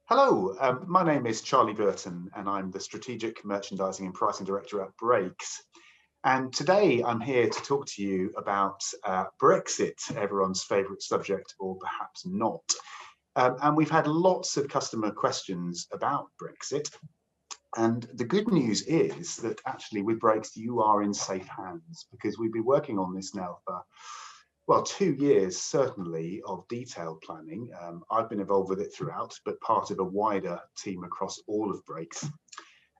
Hello, my name is Charlie Burton and I'm the Strategic Merchandising and Pricing Director at Brakes. And today I'm here to talk to you about Brexit, everyone's favourite subject, or perhaps not. And we've had lots of customer questions about Brexit. And the good news is that actually with Brakes, you are in safe hands because we've been working on this now for, well, 2 years, certainly, of detailed planning. I've been involved with it throughout, but part of a wider team across all of Brakes.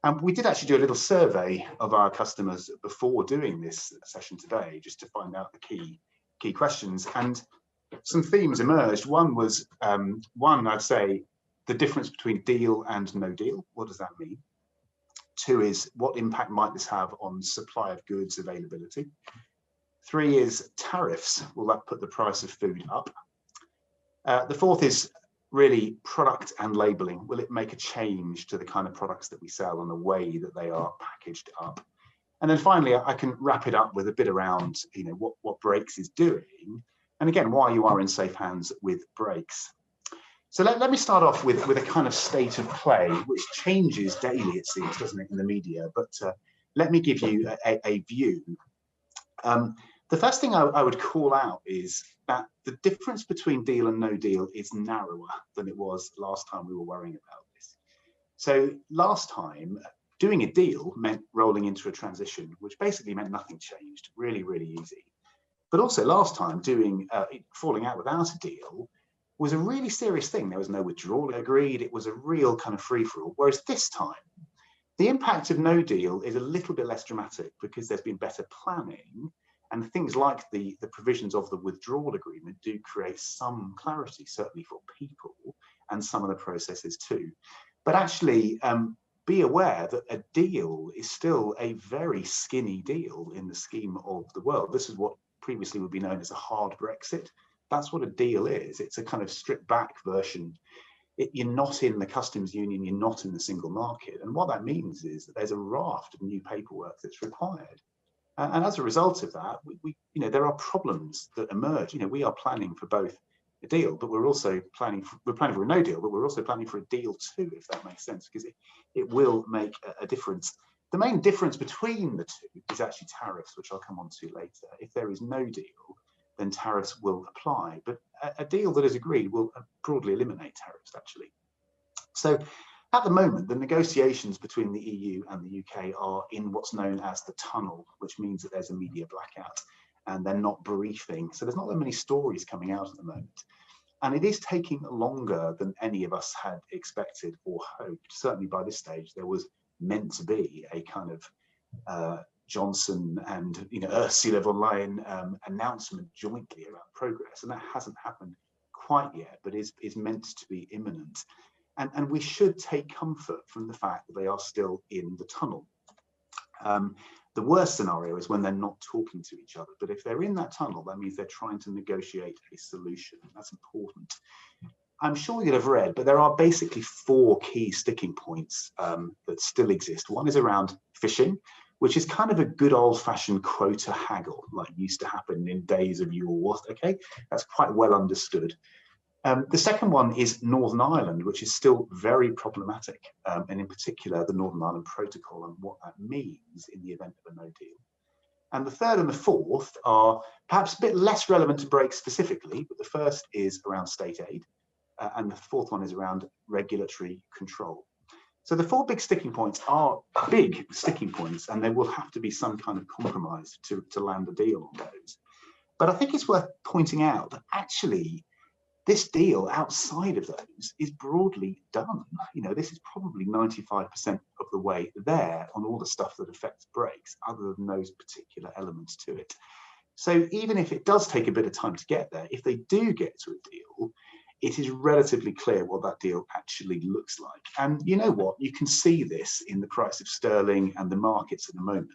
And we did actually do a little survey of our customers before doing this session today, just to find out the key questions. And some themes emerged. One was, I'd say, the difference between deal and no deal. What does that mean? Two is, what impact might this have on supply of goods availability? Three is tariffs. Will that put the price of food up? The fourth is really product and labeling. Will it make a change to the kind of products that we sell and the way that they are packaged up? And then finally, I can wrap it up with a bit around, what Brakes is doing, and again, why you are in safe hands with Brakes. So let me start off with a kind of state of play, which changes daily, it seems, doesn't it, in the media? But let me give you a view. The first thing I would call out is that the difference between deal and no deal is narrower than it was last time we were worrying about this. So last time, doing a deal meant rolling into a transition, which basically meant nothing changed, really, really easy. But also last time, falling out without a deal was a really serious thing. There was no withdrawal agreed. It was a real kind of free-for-all. Whereas this time, the impact of no deal is a little bit less dramatic because there's been better planning. And things like the provisions of the withdrawal agreement do create some clarity, certainly for people, and some of the processes too. But actually, be aware that a deal is still a very skinny deal in the scheme of the world. This is what previously would be known as a hard Brexit. That's what a deal is. It's a kind of stripped back version. You're not in the customs union, you're not in the single market. And what that means is that there's a raft of new paperwork that's required. And as a result of that, there are problems that emerge. We are planning for both a deal, but we're also planning for a no deal, but we're also planning for a deal too, if that makes sense, because it will make a difference. The main difference between the two is actually tariffs, which I'll come on to later. If there is no deal, then tariffs will apply, but a deal that is agreed will broadly eliminate tariffs, actually. So at the moment, the negotiations between the EU and the UK are in what's known as the tunnel, which means that there's a media blackout and they're not briefing. So there's not that many stories coming out at the moment. And it is taking longer than any of us had expected or hoped. Certainly by this stage, there was meant to be a kind of Johnson and Ursula von Leyen announcement jointly about progress. And that hasn't happened quite yet, but is meant to be imminent. And we should take comfort from the fact that they are still in the tunnel. The worst scenario is when they're not talking to each other. But if they're in that tunnel, that means they're trying to negotiate a solution. That's important. I'm sure you'll have read, but there are basically 4 key sticking points that still exist. One is around fishing, which is kind of a good old-fashioned quota haggle, like used to happen in days of yore. Okay, that's quite well understood. The second one is Northern Ireland, which is still very problematic, and in particular, the Northern Ireland Protocol and what that means in the event of a no deal. And the third and the fourth are perhaps a bit less relevant to Brakes specifically, but the first is around state aid, and the fourth one is around regulatory control. So the 4 big sticking points are big sticking points, and there will have to be some kind of compromise to land a deal on those. But I think it's worth pointing out that actually, this deal outside of those is broadly done. This is probably 95% of the way there on all the stuff that affects Brakes, other than those particular elements to it. So even if it does take a bit of time to get there, if they do get to a deal, it is relatively clear what that deal actually looks like. And you know what? You can see this in the price of sterling and the markets at the moment.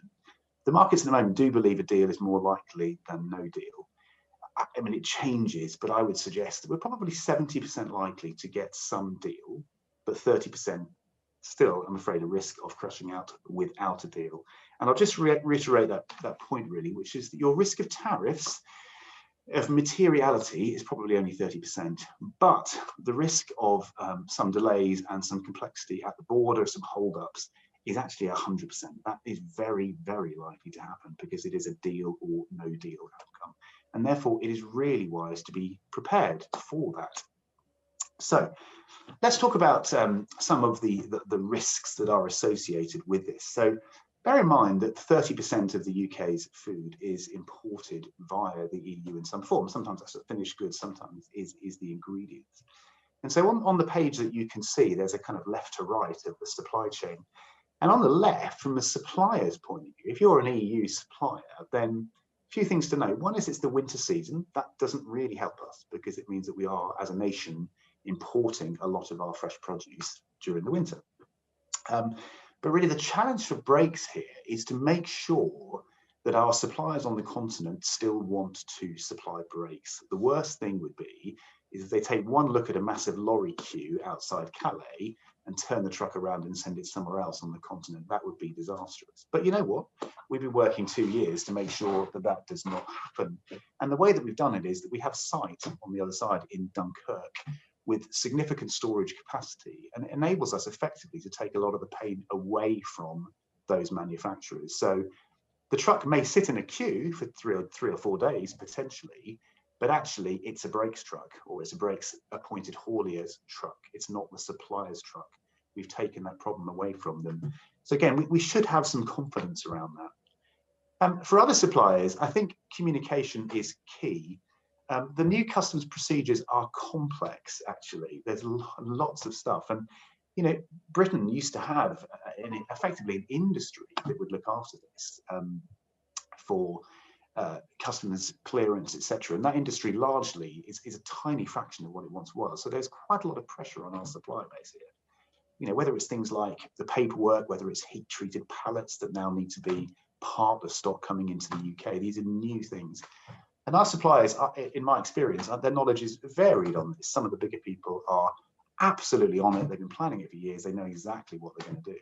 The markets at the moment do believe a deal is more likely than no deal. I mean, it changes, but I would suggest that we're probably 70% likely to get some deal, but 30% still, I'm afraid, a risk of crashing out without a deal. And I'll just reiterate that point, really, which is that your risk of tariffs of materiality is probably only 30%, but the risk of some delays and some complexity at the border, some holdups, is actually 100%. That is very, very likely to happen because it is a deal or no deal outcome. And therefore, it is really wise to be prepared for that. So let's talk about some of the risks that are associated with this. So bear in mind that 30% of the UK's food is imported via the EU in some form. Sometimes that's a finished goods, sometimes is the ingredients. And so on the page that you can see, there's a kind of left to right of the supply chain. And on the left, from the supplier's point of view, if you're an EU supplier, then a few things to note. One is it's the winter season. That doesn't really help us because it means that we are, as a nation, importing a lot of our fresh produce during the winter. But really the challenge for Brakes here is to make sure that our suppliers on the continent still want to supply brakes. The worst thing would be is if they take one look at a massive lorry queue outside Calais and turn the truck around and send it somewhere else on the continent. That would be disastrous. But you know what? We've been working 2 years to make sure that that does not happen. And the way that we've done it is that we have site on the other side in Dunkirk with significant storage capacity, and it enables us effectively to take a lot of the pain away from those manufacturers. So the truck may sit in a queue for three or 4 days potentially, but actually it's a Brakes truck, or it's a Brakes appointed haulier's truck. It's not the supplier's truck. We've taken that problem away from them. So again, we should have some confidence around that. For other suppliers, I think communication is key. The new customs procedures are complex, actually. There's lots of stuff. And, you know, Britain used to have effectively an industry that would look after this for customs clearance, etc. And that industry largely is a tiny fraction of what it once was. So there's quite a lot of pressure on our supply base here. You know, whether it's things like the paperwork, whether it's heat treated pallets that now need to be part of stock coming into the UK. These are new things. And our suppliers, in my experience, their knowledge is varied on this. Some of the bigger people are absolutely on it. They've been planning it for years. They know exactly what they're going to do.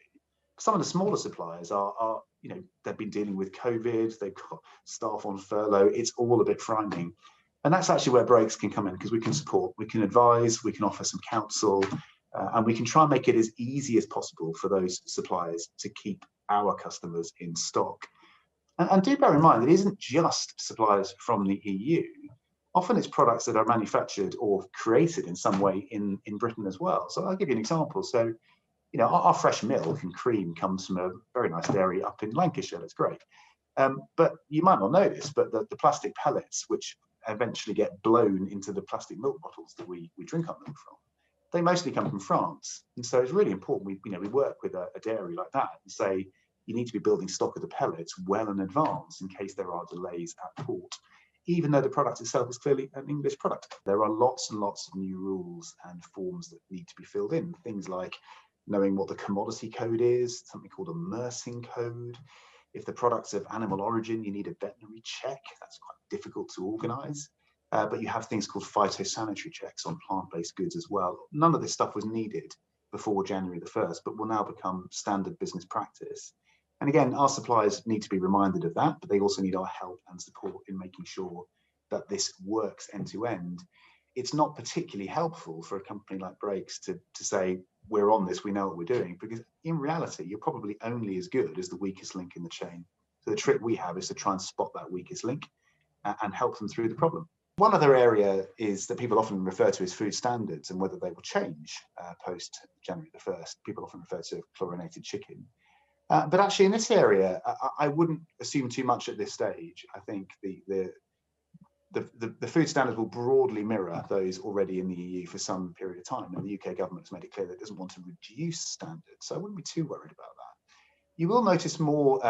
Some of the smaller suppliers are, you know, they've been dealing with COVID. They've got staff on furlough. It's all a bit frightening. And that's actually where Brakes can come in, because we can support, we can advise, we can offer some counsel, and we can try and make it as easy as possible for those suppliers to keep our customers in stock. And do bear in mind, it isn't just suppliers from the EU. Often it's products that are manufactured or created in some way in Britain as well. So I'll give you an example. So, you know, our fresh milk and cream comes from a very nice dairy up in Lancashire. It's great. But you might not know this, but the plastic pellets, which eventually get blown into the plastic milk bottles that we drink our milk from, they mostly come from France. And so it's really important we work with a dairy like that and say, you need to be building stock of the pellets well in advance in case there are delays at port, even though the product itself is clearly an English product. There are lots and lots of new rules and forms that need to be filled in. Things like knowing what the commodity code is, something called a mersing code. If the product's of animal origin, you need a veterinary check. That's quite difficult to organise. But you have things called phytosanitary checks on plant-based goods as well. None of this stuff was needed before January the 1st, but will now become standard business practice. And again, our suppliers need to be reminded of that, but they also need our help and support in making sure that this works end to end. It's not particularly helpful for a company like Brakes to say, we're on this, we know what we're doing, because in reality, you're probably only as good as the weakest link in the chain. So the trick we have is to try and spot that weakest link and help them through the problem. One other area is that people often refer to as food standards and whether they will change post January the 1st. People often refer to chlorinated chicken. But actually in this area, I wouldn't assume too much at this stage. I think the food standards will broadly mirror those already in the EU for some period of time. And the UK government has made it clear that it doesn't want to reduce standards. So I wouldn't be too worried about that. You will notice more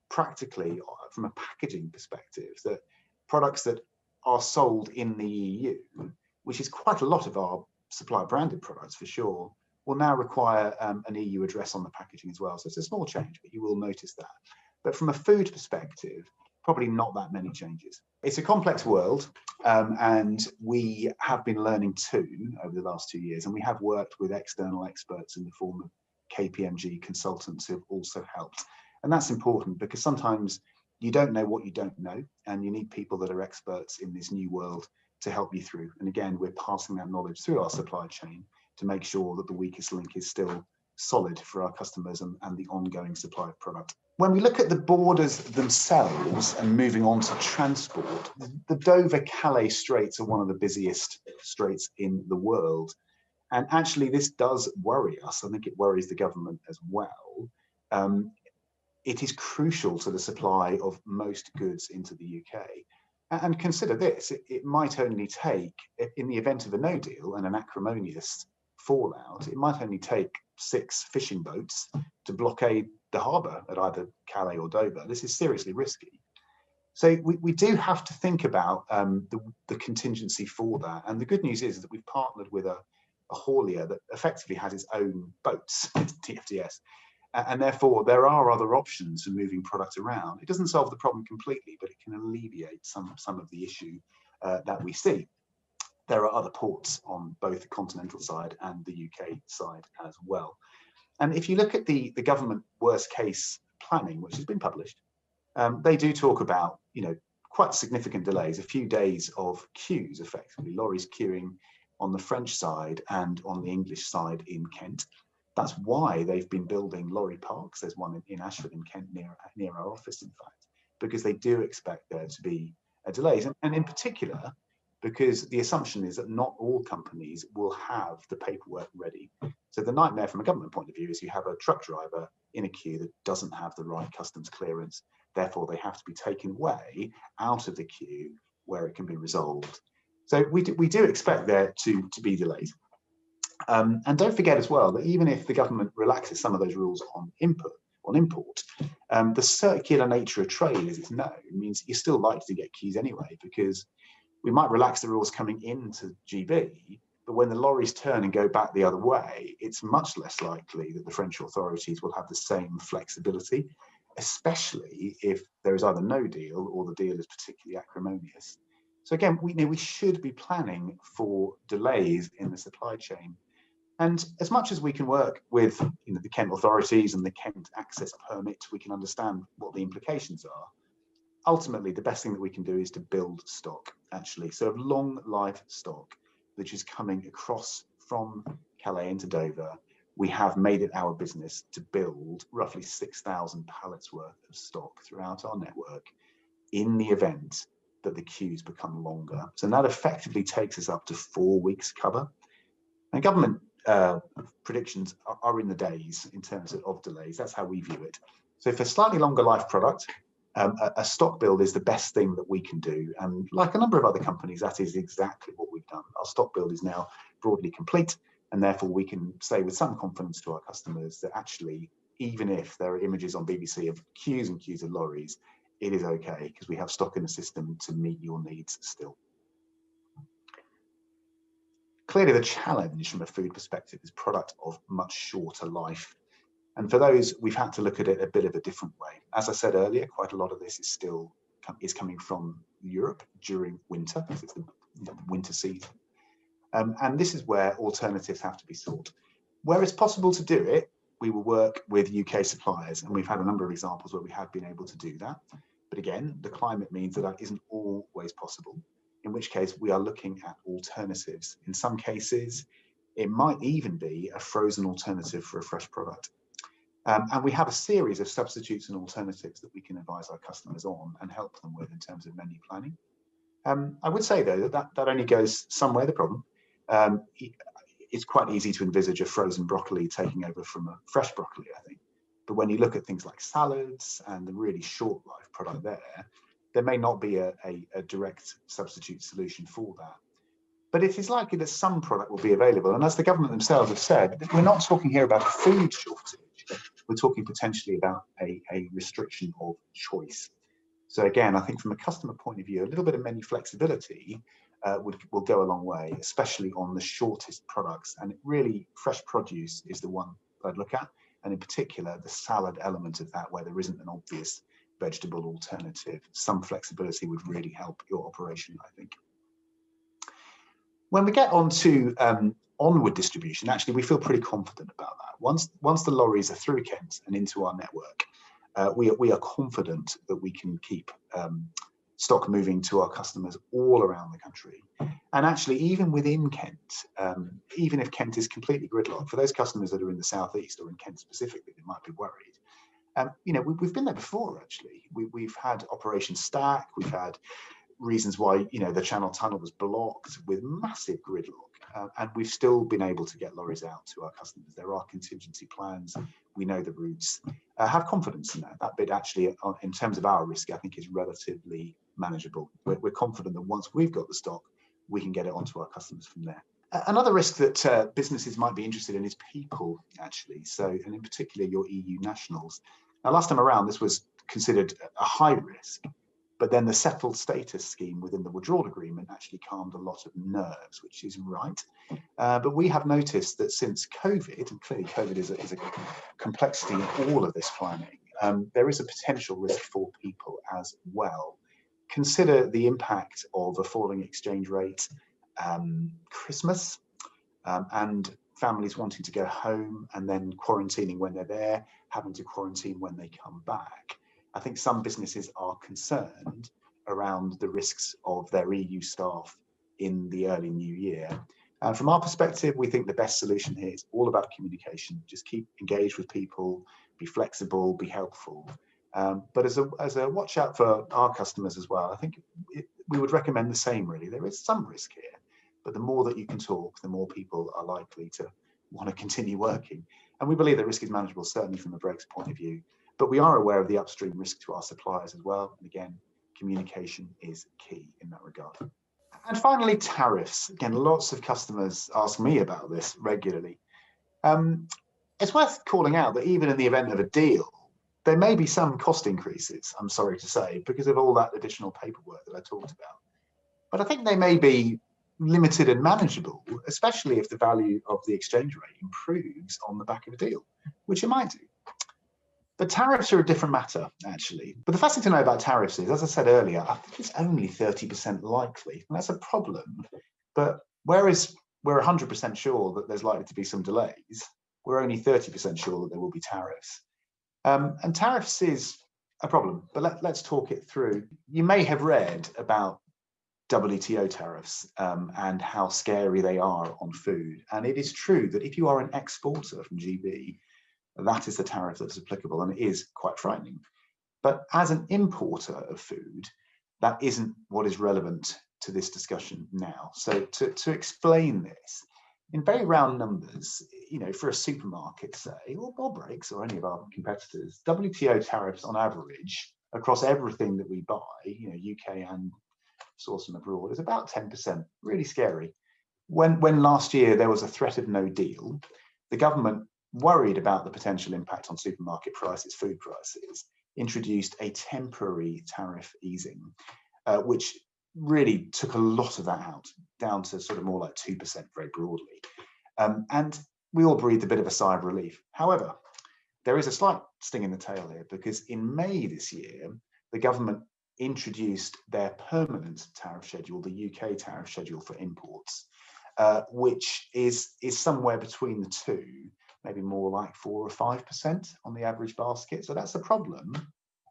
practically from a packaging perspective that products that are sold in the EU, which is quite a lot of our supplier branded products for sure, will now require an EU address on the packaging as well. So it's a small change, but you will notice that. But from a food perspective, probably not that many changes. It's a complex world, and we have been learning too over the last 2 years, and we have worked with external experts in the form of KPMG consultants who have also helped. And that's important because sometimes you don't know what you don't know, and you need people that are experts in this new world to help you through. And again, we're passing that knowledge through our supply chain to make sure that the weakest link is still solid for our customers and the ongoing supply of product. When we look at the borders themselves and moving on to transport, the Dover-Calais Straits are one of the busiest straits in the world. And actually, this does worry us. I think it worries the government as well. It is crucial to the supply of most goods into the UK. And consider this, it might only take, in the event of a no deal and an acrimonious fallout, it might only take 6 fishing boats to blockade the harbour at either Calais or Dover. This is seriously risky. So we do have to think about the contingency for that. And the good news is that we've partnered with a haulier that effectively has its own boats, it's TFDS. And therefore, there are other options for moving product around. It doesn't solve the problem completely, but it can alleviate some of the issue that we see. There are other ports on both the continental side and the UK side as well. And if you look at the government worst case planning, which has been published, they do talk about, quite significant delays, a few days of queues, effectively, lorries queuing on the French side and on the English side in Kent. That's why they've been building lorry parks. There's one in Ashford in Kent near our office, in fact, because they do expect there to be delays. And in particular, because the assumption is that not all companies will have the paperwork ready. So the nightmare from a government point of view is you have a truck driver in a queue that doesn't have the right customs clearance. Therefore, they have to be taken away out of the queue where it can be resolved. So we do expect there to be delays. And don't forget as well that even if the government relaxes some of those rules on import, the circular nature of trade, as it's known, means you're still likely to get queues anyway, because we might relax the rules coming into GB, but when the lorries turn and go back the other way, it's much less likely that the French authorities will have the same flexibility, especially if there is either no deal or the deal is particularly acrimonious. So again, we should be planning for delays in the supply chain. And as much as we can work with the Kent authorities and the Kent access permit, we can understand what the implications are. Ultimately, the best thing that we can do is to build stock, actually. So of long life stock, which is coming across from Calais into Dover, we have made it our business to build roughly 6,000 pallets worth of stock throughout our network in the event that the queues become longer. So that effectively takes us up to 4 weeks cover. And government predictions are in the days in terms of delays. That's how we view it. So for slightly longer life product, a stock build is the best thing that we can do. And like a number of other companies, that is exactly what we've done. Our stock build is now broadly complete, and therefore we can say with some confidence to our customers that actually, even if there are images on BBC of queues and queues of lorries, it is okay because we have stock in the system to meet your needs still. Clearly, the challenge from a food perspective is product of much shorter life. And for those, we've had to look at it a bit of a different way. As I said earlier, quite a lot of this is coming from Europe during winter, because it's the winter season. And this is where alternatives have to be sought. Where it's possible to do it, we will work with UK suppliers. And we've had a number of examples where we have been able to do that. But again, the climate means that isn't always possible, in which case we are looking at alternatives. In some cases, it might even be a frozen alternative for a fresh product. And we have a series of substitutes and alternatives that we can advise our customers on and help them with in terms of menu planning. I would say, though, that only goes some way, the problem. It's quite easy to envisage a frozen broccoli taking over from a fresh broccoli, I think. But when you look at things like salads and the really short life product there may not be a direct substitute solution for that. But it is likely that some product will be available. And as the government themselves have said, we're not talking here about a food shortage. We're talking potentially about a restriction of choice. So again, I think from a customer point of view, a little bit of menu flexibility will go a long way, especially on the shortest products. And really, fresh produce is the one I'd look at. And in particular, the salad element of that, where there isn't an obvious vegetable alternative. Some flexibility would really help your operation, I think. When we get on to onward distribution, actually, we feel pretty confident about that. Once the lorries are through Kent and into our network, we are confident that we can keep stock moving to our customers all around the country. And actually, even within Kent, even if Kent is completely gridlocked, for those customers that are in the southeast or in Kent specifically, they might be worried. We've been there before, actually. We've had Operation Stack, we've had reasons why the Channel Tunnel was blocked with massive gridlock, and we've still been able to get lorries out to our customers. There are contingency plans. We know the routes. Have confidence in that. That bit actually, in terms of our risk, I think is relatively manageable. We're confident that once we've got the stock, we can get it onto our customers from there. Another risk that businesses might be interested in is people, actually. So, and in particular, your EU nationals. Now, last time around, this was considered a high risk. But then the settled status scheme within the withdrawal agreement actually calmed a lot of nerves, which is right. But we have noticed that since COVID, and clearly COVID is a complexity in all of this planning, there is a potential risk for people as well. Consider the impact of a falling exchange rate, Christmas, and families wanting to go home and then quarantining when they're there, having to quarantine when they come back. I think some businesses are concerned around the risks of their EU staff in the early new year. From our perspective, we think the best solution here is all about communication. Just keep engaged with people, be flexible, be helpful. But as a watch out for our customers as well, I think we would recommend the same, really. There is some risk here, but the more that you can talk, the more people are likely to want to continue working. And we believe the risk is manageable, certainly from a Brakes point of view. But we are aware of the upstream risk to our suppliers as well. And again, communication is key in that regard. And finally, tariffs. Again, lots of customers ask me about this regularly. It's worth calling out that even in the event of a deal, there may be some cost increases, I'm sorry to say, because of all that additional paperwork that I talked about. But I think they may be limited and manageable, especially if the value of the exchange rate improves on the back of a deal, which it might do. But tariffs are a different matter, actually. But the first thing to know about tariffs is, as I said earlier, I think it's only 30% likely. And that's a problem. But whereas we're 100% sure that there's likely to be some delays, we're only 30% sure that there will be tariffs. And tariffs is a problem, but let's talk it through. You may have read about WTO tariffs and how scary they are on food. And it is true that if you are an exporter from GB, that is the tariff that's applicable, and it is quite frightening. But as an importer of food, that isn't what is relevant to this discussion now. So to explain this, in very round numbers, for a supermarket, say, or Brakes or any of our competitors, WTO tariffs on average across everything that we buy, UK and sourced from abroad, is about 10%. Really scary. When last year there was a threat of no deal, the government, worried about the potential impact on supermarket prices, food prices, introduced a temporary tariff easing, which really took a lot of that out, down to sort of more like 2% very broadly. And we all breathed a bit of a sigh of relief. However, there is a slight sting in the tail here, because in May this year, the government introduced their permanent tariff schedule, the UK tariff schedule for imports, which is somewhere between the two, maybe more like 4 or 5% on the average basket. So that's a problem,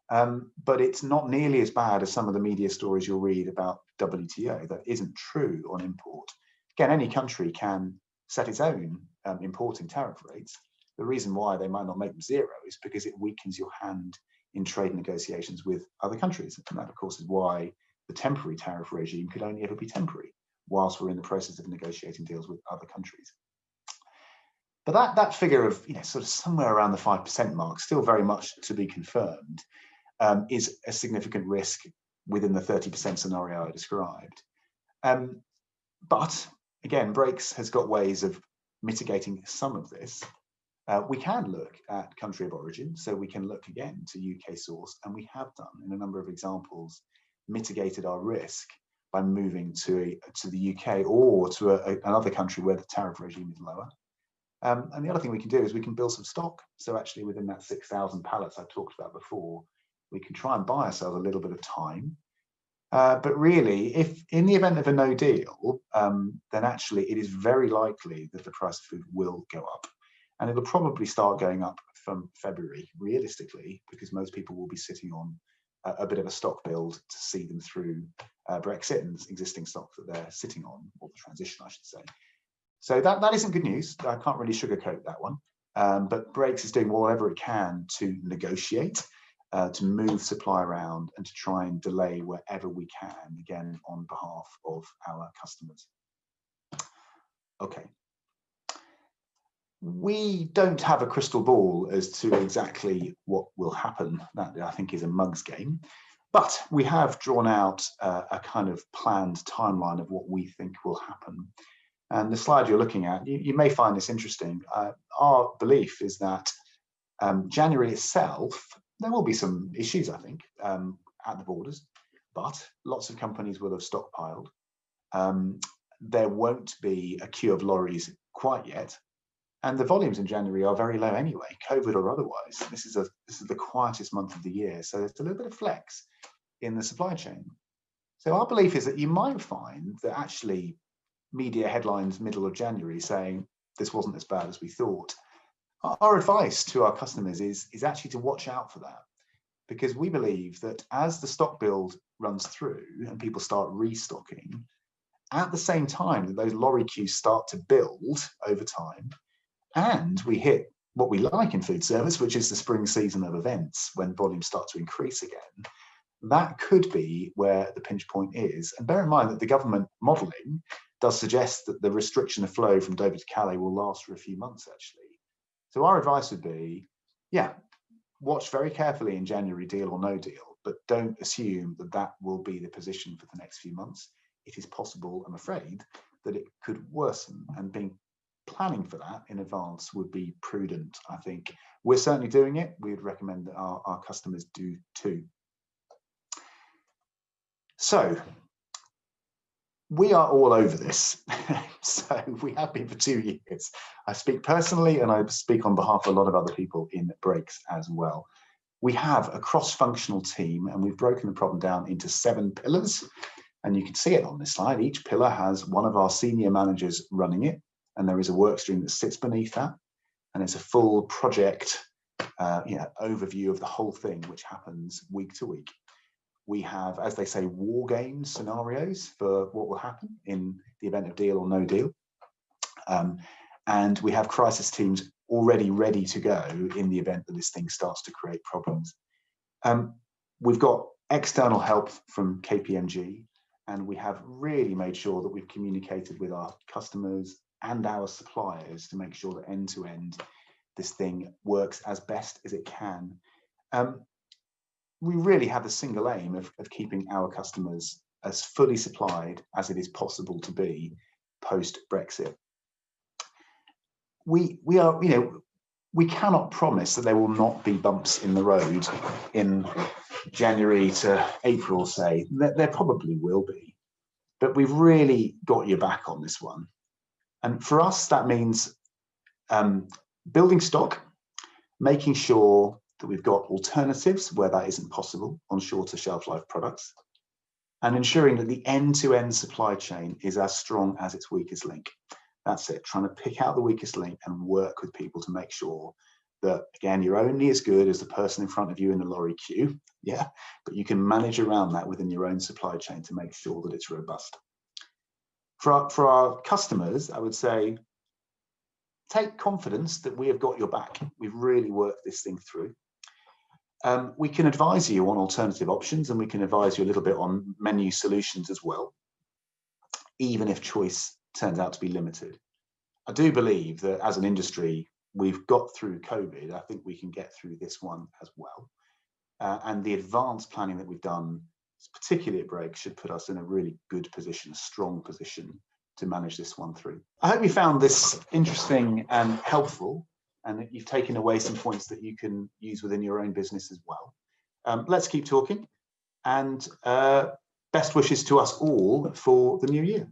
but it's not nearly as bad as some of the media stories you'll read about WTO. That isn't true on import. Again, any country can set its own importing tariff rates. The reason why they might not make them zero is because it weakens your hand in trade negotiations with other countries. And that, of course, is why the temporary tariff regime could only ever be temporary, whilst we're in the process of negotiating deals with other countries. But that figure of sort of somewhere around the 5% mark, still very much to be confirmed, is a significant risk within the 30% scenario I described. But again, Brakes has got ways of mitigating some of this. We can look at country of origin, so we can look again to UK source, and we have done in a number of examples, mitigated our risk by moving to the UK or to another country where the tariff regime is lower. And the other thing we can do is we can build some stock. So actually within that 6,000 pallets I talked about before, we can try and buy ourselves a little bit of time. But really, if in the event of a no deal, then actually it is very likely that the price of food will go up. And it'll probably start going up from February, realistically, because most people will be sitting on a bit of a stock build to see them through Brexit and existing stock that they're sitting on, or the transition, I should say. So that isn't good news. I can't really sugarcoat that one. But Brakes is doing whatever it can to negotiate, to move supply around, and to try and delay wherever we can, again, on behalf of our customers. Okay. We don't have a crystal ball as to exactly what will happen. That, I think, is a mug's game. But we have drawn out a kind of planned timeline of what we think will happen. And the slide you're looking at, you may find this interesting. Our belief is that January itself, there will be some issues, I think, at the borders, but lots of companies will have stockpiled. There won't be a queue of lorries quite yet. And the volumes in January are very low anyway, COVID or otherwise. This is the quietest month of the year, so there's a little bit of flex in the supply chain. So our belief is that you might find that actually media headlines middle of January saying this wasn't as bad as we thought. Our advice to our customers is actually to watch out for that, because we believe that as the stock build runs through and people start restocking, at the same time that those lorry queues start to build over time, and we hit what we like in food service, which is the spring season of events when volumes start to increase again, that could be where the pinch point is. And bear in mind that the government modelling does suggest that the restriction of flow from Dover to Calais will last for a few months, actually. So our advice would be, yeah, watch very carefully in January, deal or no deal, but don't assume that that will be the position for the next few months. It is possible, I'm afraid, that it could worsen, and planning for that in advance would be prudent, I think. We're certainly doing it. We would recommend that our customers do too. So we are all over this. So we have been for 2 years. I speak personally, and I speak on behalf of a lot of other people in Brakes as well. We have a cross-functional team, and we've broken the problem down into 7 pillars. And you can see it on this slide. Each pillar has one of our senior managers running it, and there is a work stream that sits beneath that. And it's a full project overview of the whole thing, which happens week to week. We have, as they say, war game scenarios for what will happen in the event of deal or no deal. And we have crisis teams already ready to go in the event that this thing starts to create problems. We've got external help from KPMG, and we have really made sure that we've communicated with our customers and our suppliers to make sure that end to end this thing works as best as it can. We really have the single aim of keeping our customers as fully supplied as it is possible to be post Brexit. We cannot promise that there will not be bumps in the road in January to April, say. There probably will be, but we've really got your back on this one. And for us, that means building stock, making sure that we've got alternatives where that isn't possible on shorter shelf life products, and ensuring that the end-to-end supply chain is as strong as its weakest link. That's it, trying to pick out the weakest link and work with people to make sure that, again, you're only as good as the person in front of you in the lorry queue, yeah, but you can manage around that within your own supply chain to make sure that it's robust. For our customers, I would say, take confidence that we have got your back. We've really worked this thing through. We can advise you on alternative options, and we can advise you a little bit on menu solutions as well, even if choice turns out to be limited. I do believe that as an industry, we've got through COVID. I think we can get through this one as well. And the advanced planning that we've done, particularly at Brakes, should put us in a really good position, a strong position to manage this one through. I hope you found this interesting and helpful, and that you've taken away some points that you can use within your own business as well. Let's keep talking, and best wishes to us all for the new year.